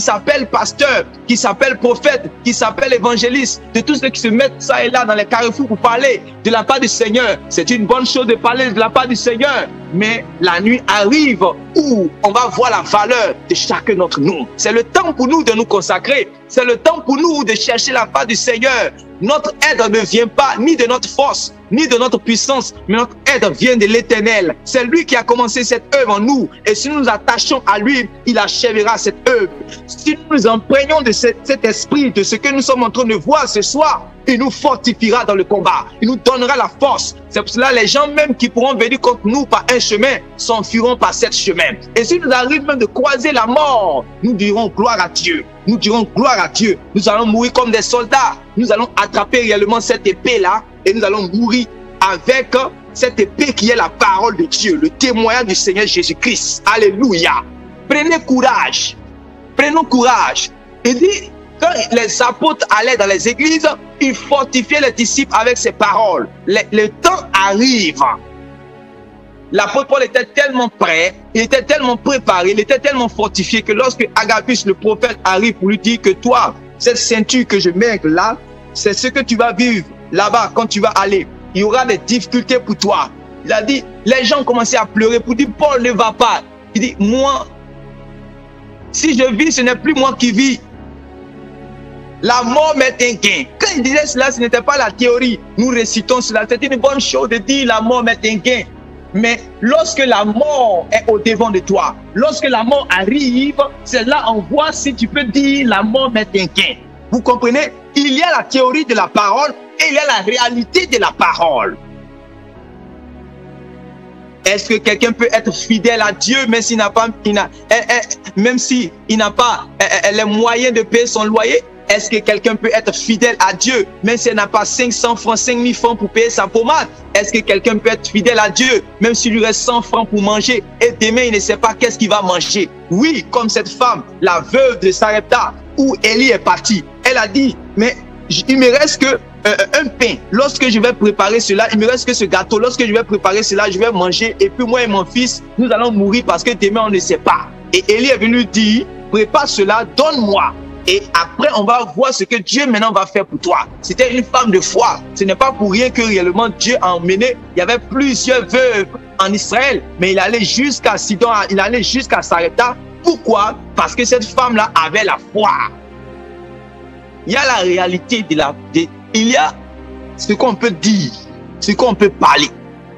B: s'appellent pasteurs, qui s'appellent prophètes, qui s'appellent évangélistes, de tous ceux qui se mettent ça et là dans les carrefours pour parler de la part du Seigneur. C'est une bonne chose de parler de la part du Seigneur, mais la nuit arrive où on va voir la valeur de chacun d'entre nous. C'est le temps pour nous de nous consacrer. C'est le temps pour nous de chercher la part du Seigneur. Notre aide ne vient pas ni de notre force, ni de notre puissance, mais notre aide vient de l'Éternel. C'est lui qui a commencé cette œuvre en nous. Et si nous nous attachons à lui, il achèvera cette œuvre. Si nous nous imprégnons de cet esprit, de ce que nous sommes en train de voir ce soir, il nous fortifiera dans le combat. Il nous donnera la force. C'est pour cela les gens même qui pourront venir contre nous par un chemin s'enfuiront par cet chemin. Et si nous arrivons même de croiser la mort, nous dirons gloire à Dieu. Nous dirons gloire à Dieu. Nous allons mourir comme des soldats. Nous allons attraper réellement cette épée-là et nous allons mourir avec cette épée qui est la parole de Dieu, le témoignage du Seigneur Jésus-Christ. Alléluia. Prenez courage. Prenons courage. Il dit, quand les apôtres allaient dans les églises, ils fortifiaient les disciples avec ces paroles. Le temps arrive. L'apôtre Paul était tellement prêt, il était tellement préparé, il était tellement fortifié que lorsque Agabus, le prophète, arrive pour lui dire que toi, cette ceinture que je mets là, c'est ce que tu vas vivre là-bas quand tu vas aller. Il y aura des difficultés pour toi. Il a dit, les gens commençaient à pleurer pour dire, Paul ne va pas. Il dit, moi, si je vis, ce n'est plus moi qui vis. La mort m'est un gain. Quand il disait cela, ce n'était pas la théorie. Nous récitons cela. C'est une bonne chose de dire la mort m'est un gain. Mais lorsque la mort est au devant de toi, lorsque la mort arrive, c'est là on voit si tu peux dire la mort m'est un gain. Vous comprenez? Il y a la théorie de la parole et il y a la réalité de la parole. Est-ce que quelqu'un peut être fidèle à Dieu même s'il n'a pas, même s'il n'a pas les moyens de payer son loyer? Est-ce que quelqu'un peut être fidèle à Dieu même s'il n'a pas 500 francs, 5000 francs pour payer sa pommade? Est-ce que quelqu'un peut être fidèle à Dieu même s'il lui reste 100 francs pour manger et demain il ne sait pas qu'est-ce qu'il va manger? Oui, comme cette femme, la veuve de Sarepta, où Élie est parti. Elle a dit, mais il me reste que un pain. Lorsque je vais préparer cela, il me reste que ce gâteau. Lorsque je vais préparer cela, je vais manger. Et puis moi et mon fils, nous allons mourir parce que demain on ne sait pas. Et Élie est venu dire, prépare cela, donne-moi. Et après, on va voir ce que Dieu maintenant va faire pour toi. C'était une femme de foi. Ce n'est pas pour rien que réellement Dieu a emmené. Il y avait plusieurs veuves en Israël, mais il allait jusqu'à Sidon, il allait jusqu'à Sarepta. Pourquoi? Parce que cette femme-là avait la foi. Il y a la réalité il y a ce qu'on peut dire, ce qu'on peut parler.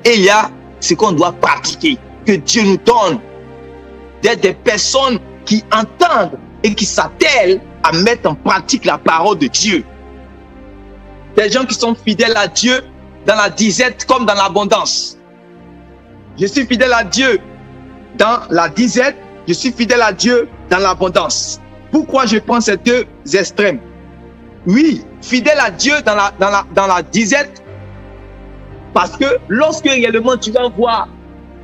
B: Et il y a ce qu'on doit pratiquer. Que Dieu nous donne d'être des personnes qui entendent et qui s'attellent à mettre en pratique la parole de Dieu. Des gens qui sont fidèles à Dieu dans la disette comme dans l'abondance. Je suis fidèle à Dieu dans la disette, je suis fidèle à Dieu dans l'abondance. Pourquoi je prends ces deux extrêmes? Oui, fidèle à Dieu dans la disette, parce que lorsque réellement tu vas voir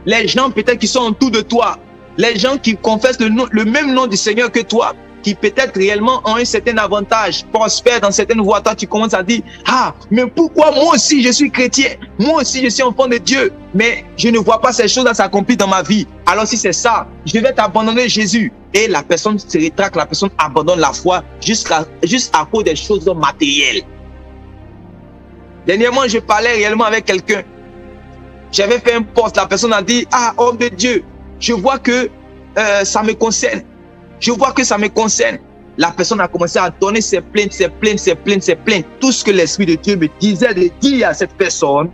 B: les gens peut-être qui sont autour de toi, les gens qui confessent le même nom du Seigneur que toi, qui peut-être réellement ont un certain avantage, prospèrent dans certaines voies, toi tu commences à dire, ah, mais pourquoi moi aussi je suis chrétien, moi aussi je suis enfant de Dieu, mais je ne vois pas ces choses-là s'accomplir dans ma vie. Alors si c'est ça, je vais t'abandonner Jésus. Et la personne se rétracte, la personne abandonne la foi juste à cause des choses matérielles. Dernièrement, je parlais réellement avec quelqu'un. J'avais fait un post, la personne a dit, ah, homme de Dieu, je vois que ça me concerne. Je vois que ça me concerne. La personne a commencé à donner ses plaintes, ses plaintes, ses plaintes, ses plaintes. Tout ce que l'Esprit de Dieu me disait de dire à cette personne,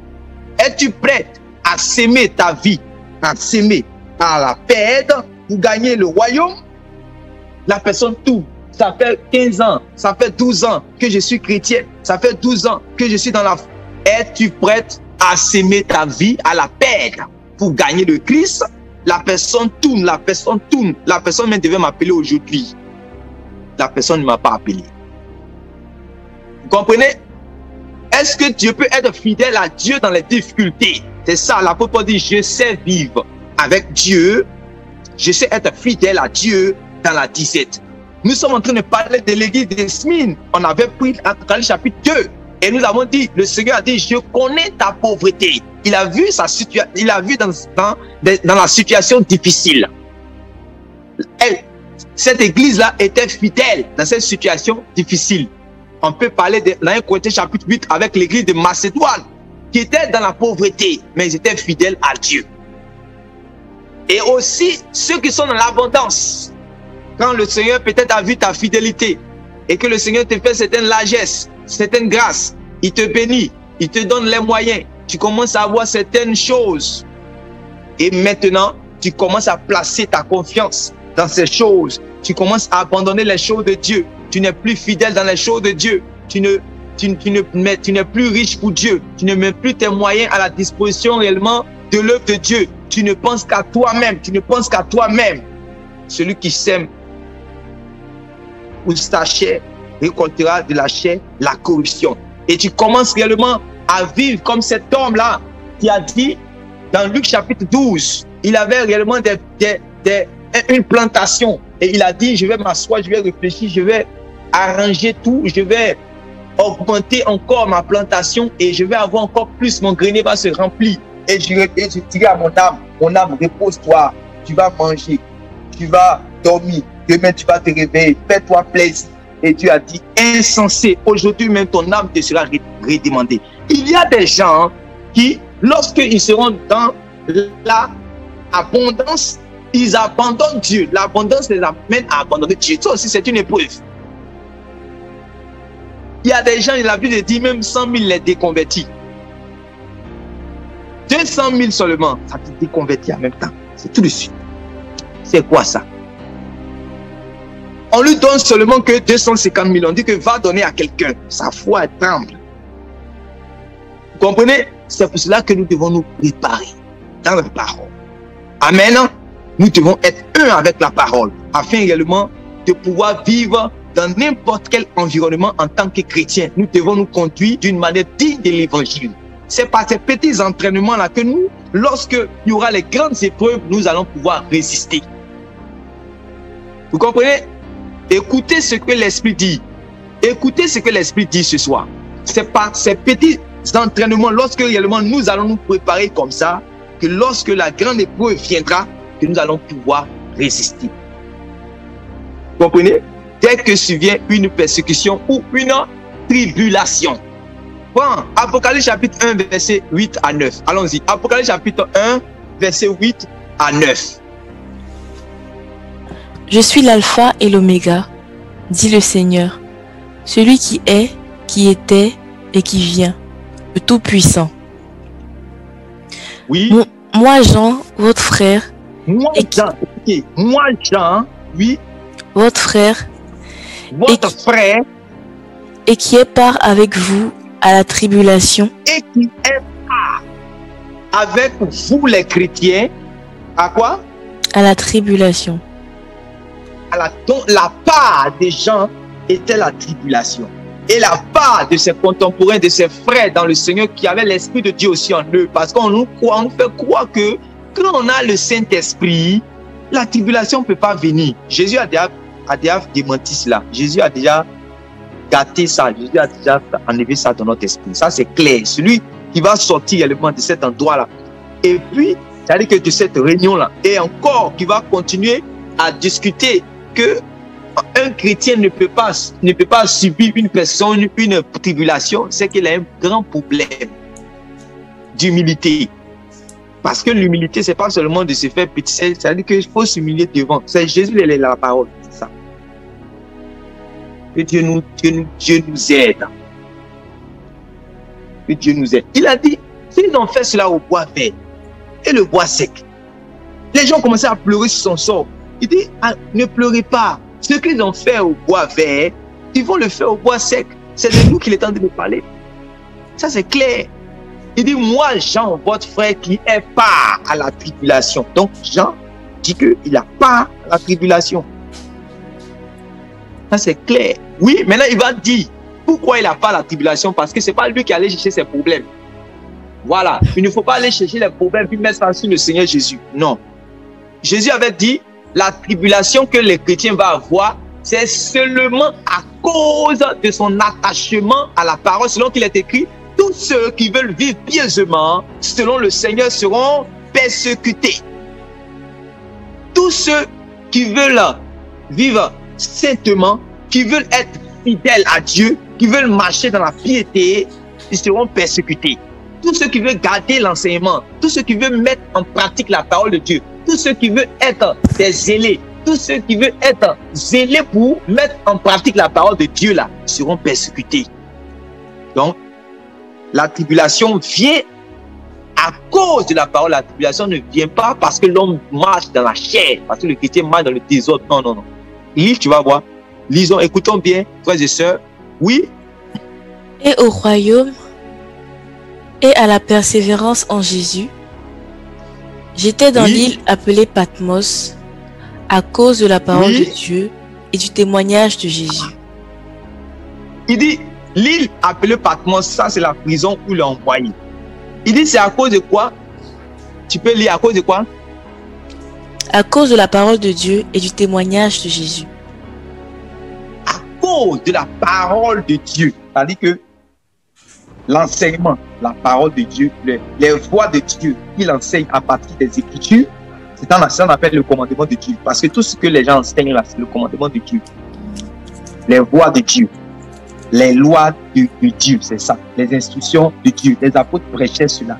B: es-tu prête à s'aimer ta vie, à s'aimer, à la perdre pour gagner le royaume? La personne tout. Ça fait 15 ans, ça fait 12 ans que je suis chrétienne. Ça fait 12 ans que je suis dans la... Es-tu prête à s'aimer ta vie, à la perdre pour gagner le Christ? La personne tourne, la personne tourne. La personne même devait m'appeler aujourd'hui. La personne ne m'a pas appelé. Vous comprenez? Est-ce que Dieu peut être fidèle à Dieu dans les difficultés? C'est ça, l'apôtre Paul dit, je sais vivre avec Dieu. Je sais être fidèle à Dieu dans la disette. Nous sommes en train de parler de l'église de Smyrne. On avait pris Apocalypse chapitre 2. Et nous avons dit, le Seigneur a dit, je connais ta pauvreté. Il a vu sa situation, il a vu dans la situation difficile. Cette église-là était fidèle dans cette situation difficile. On peut parler de 1 Corinthiens chapitre 8 avec l'église de Macédoine, qui était dans la pauvreté, mais ils étaient fidèles à Dieu. Et aussi, ceux qui sont dans l'abondance, quand le Seigneur peut-être a vu ta fidélité, et que le Seigneur te fait certaines largesses, certaines grâces, il te bénit, il te donne les moyens, tu commences à avoir certaines choses. Et maintenant, tu commences à placer ta confiance dans ces choses. Tu commences à abandonner les choses de Dieu. Tu n'es plus fidèle dans les choses de Dieu. Tu n'es plus riche pour Dieu. Tu ne mets plus tes moyens à la disposition réellement de l'œuvre de Dieu. Tu ne penses qu'à toi-même. Tu ne penses qu'à toi-même. Celui qui sème ou sa chair récoltera de la chair la corruption. Et tu commences réellement à vivre comme cet homme-là qui a dit dans Luc chapitre 12, il avait réellement une plantation et il a dit, je vais m'asseoir, je vais réfléchir, je vais arranger tout, je vais augmenter encore ma plantation et je vais avoir encore plus, mon grenier va se remplir. Et je dirai à mon âme, repose-toi, tu vas manger, tu vas dormir, demain tu vas te réveiller, fais-toi plaisir. Et Dieu a dit, insensé, aujourd'hui même ton âme te sera redemandée. Il y a des gens qui, lorsqu'ils seront dans l'abondance, ils abandonnent Dieu. L'abondance les amène à abandonner Dieu. Ça aussi, c'est une épreuve. Il y a des gens, il a Bible dit, même 100 000 les déconvertis. 200 000 seulement, ça te déconvertit en même temps. C'est tout de suite. C'est quoi ça? On lui donne seulement que 250 000. On dit que va donner à quelqu'un. Sa foi tremble. Vous comprenez? C'est pour cela que nous devons nous préparer dans la parole. Amen. Nous devons être un avec la parole afin réellement de pouvoir vivre dans n'importe quel environnement en tant que chrétien. Nous devons nous conduire d'une manière digne de l'évangile. C'est par ces petits entraînements-là que nous, lorsque il y aura les grandes épreuves, nous allons pouvoir résister. Vous comprenez? Écoutez ce que l'Esprit dit. Écoutez ce que l'Esprit dit ce soir. C'est par ces petits entraînements, lorsque réellement nous allons nous préparer comme ça, que lorsque la grande épreuve viendra, que nous allons pouvoir résister. Vous comprenez? Dès que survient une persécution ou une tribulation. Prends Apocalypse chapitre 1, verset 8 à 9. Allons-y. Apocalypse chapitre 1, verset 8 à 9.
A: Je suis l'alpha et l'oméga, dit le Seigneur, celui qui est, qui était et qui vient, le Tout-Puissant.
B: Oui.
A: Moi, Jean, votre frère.
B: Moi, Jean, okay. Moi, Jean, oui.
A: Votre frère.
B: Votre frère.
A: Et qui est part avec vous à la tribulation.
B: Et qui est part avec vous les chrétiens. À quoi?
A: À la tribulation.
B: Donc, la part des gens était la tribulation. Et la part de ses contemporains, de ses frères dans le Seigneur qui avaient l'Esprit de Dieu aussi en eux. Parce qu'on nous croit, on fait croire que quand on a le Saint-Esprit, la tribulation ne peut pas venir. Jésus a déjà démenti cela. Jésus a déjà gâté ça. Jésus a déjà enlevé ça dans notre esprit. Ça, c'est clair. Celui qui va sortir également de cet endroit-là. Et puis, c'est-à-dire que de cette réunion-là. Et encore, qui va continuer à discuter que un chrétien ne peut pas subir une personne, une tribulation, c'est qu'il a un grand problème d'humilité. Parce que l'humilité, c'est pas seulement de se faire petit, c'est-à-dire qu'il faut s'humilier devant. C'est Jésus, il est la parole, c'est ça. Que Dieu nous aide. Que Dieu nous aide. Il a dit, s'ils ont fait cela au bois vert et le bois sec, les gens commençaient à pleurer sur son sort. Il dit, ah, ne pleurez pas. Ce qu'ils ont fait au bois vert, ils vont le faire au bois sec. C'est de nous qu'il est en train de parler. Ça, c'est clair. Il dit, moi, Jean, votre frère, qui est part à la tribulation. Donc, Jean dit qu'il a part à la tribulation. Ça, c'est clair. Oui, maintenant, il va dire pourquoi il n'a pas la tribulation. Parce que ce n'est pas lui qui allait chercher ses problèmes. Voilà. Il ne faut pas aller chercher les problèmes puis mettre ça sur le Seigneur Jésus. Non. Jésus avait dit, la tribulation que les chrétiens vont avoir, c'est seulement à cause de son attachement à la parole, selon qu'il est écrit, tous ceux qui veulent vivre pieusement, selon le Seigneur, seront persécutés. Tous ceux qui veulent vivre saintement, qui veulent être fidèles à Dieu, qui veulent marcher dans la piété, ils seront persécutés. Tous ceux qui veulent garder l'enseignement, tous ceux qui veulent mettre en pratique la parole de Dieu, tous ceux qui veulent être des zélés, tous ceux qui veulent être zélés pour mettre en pratique la parole de Dieu là, seront persécutés. Donc, la tribulation vient à cause de la parole. La tribulation ne vient pas parce que l'homme marche dans la chair, parce que le chrétien marche dans le désordre. Non, non, non. Lis, tu vas voir. Lisons, écoutons bien, frères et sœurs. Oui.
A: Et au royaume et à la persévérance en Jésus, j'étais dans l'île appelée Patmos à cause de la parole de Dieu et du témoignage de Jésus.
B: Il dit, l'île appelée Patmos, ça c'est la prison où l'on envoyé. Il dit, c'est à cause de quoi? Tu peux lire à cause de quoi?
A: À cause de la parole de Dieu et du témoignage de Jésus.
B: À cause de la parole de Dieu. C'est-à-dire que l'enseignement, la parole de Dieu, les voies de Dieu qu'il enseigne à partir des Écritures, c'est dans ça qu'on appelle le commandement de Dieu. Parce que tout ce que les gens enseignent là, c'est le commandement de Dieu. Les voies de Dieu. Les lois de Dieu, c'est ça. Les instructions de Dieu. Les apôtres prêchaient cela.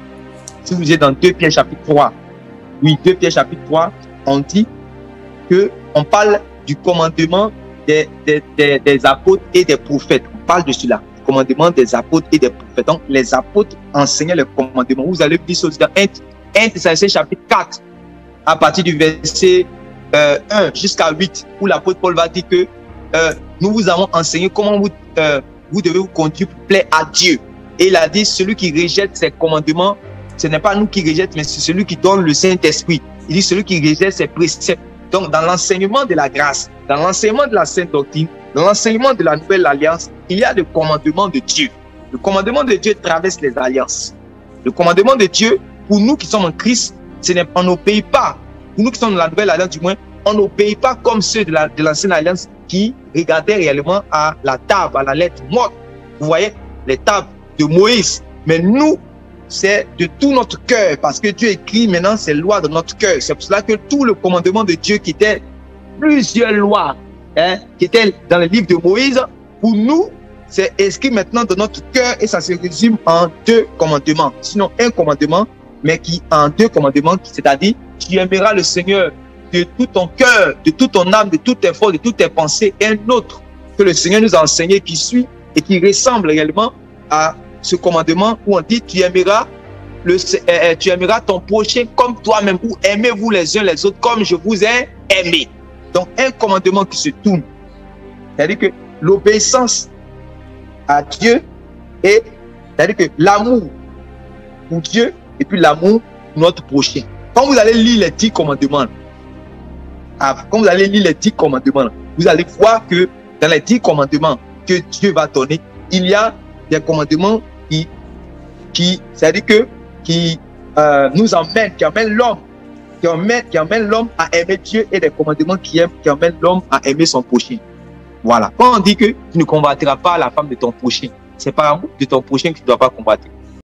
B: Si vous êtes dans 2 Pierre chapitre 3, oui, 2 Pierre chapitre 3, on dit qu'on parle du commandement des apôtres et des prophètes. On parle de cela. Le commandement des apôtres et des prophètes. Donc, les apôtres enseignaient le commandement. Vous allez lire dans 1 Thessaloniciens chapitre 4, à partir du verset 1 jusqu'à 8, où l'apôtre Paul va dire que nous vous avons enseigné comment vous devez vous conduire pour plaire à Dieu. Et il a dit, celui qui rejette ses commandements, ce n'est pas nous qui rejette, mais c'est celui qui donne le Saint-Esprit. Il dit, celui qui rejette ses préceptes. Donc, dans l'enseignement de la grâce, dans l'enseignement de la Sainte Doctrine, dans l'enseignement de la Nouvelle Alliance, il y a le commandement de Dieu. Le commandement de Dieu traverse les alliances. Le commandement de Dieu, pour nous qui sommes en Christ, on n'obéit pas. Pour nous qui sommes dans la Nouvelle Alliance, du moins, on n'obéit pas comme ceux de l'Ancienne Alliance qui regardaient réellement à la table, à la lettre morte. Vous voyez, les tables de Moïse. Mais nous, c'est de tout notre cœur, parce que Dieu écrit maintenant ces lois de notre cœur. C'est pour cela que tout le commandement de Dieu, qui était plusieurs lois, qui étaient dans le livre de Moïse, pour nous, c'est écrit maintenant dans notre cœur et ça se résume en 2 commandements. Sinon, un commandement, mais qui en 2 commandements, c'est-à-dire, tu aimeras le Seigneur de tout ton cœur, de toute ton âme, de toutes tes forces, de toutes tes pensées, et un autre que le Seigneur nous a enseigné qui suit et qui ressemble réellement à ce commandement où on dit tu aimeras ton prochain comme toi-même, ou aimez-vous les uns les autres comme je vous ai aimé. Donc un commandement qui se tourne. C'est-à-dire que l'obéissance à Dieu et c'est-à-dire que l'amour pour Dieu et puis l'amour pour notre prochain. Quand vous allez lire les 10 commandements, vous allez voir que dans les 10 commandements que Dieu va donner, il y a des commandements qui nous emmènent, qui emmènent l'homme à aimer Dieu, et des commandements qui emmènent l'homme à aimer son prochain. Voilà. Quand on dit que tu ne combattras pas la femme de ton prochain, c'est par amour de ton prochain que tu ne dois pas combattre.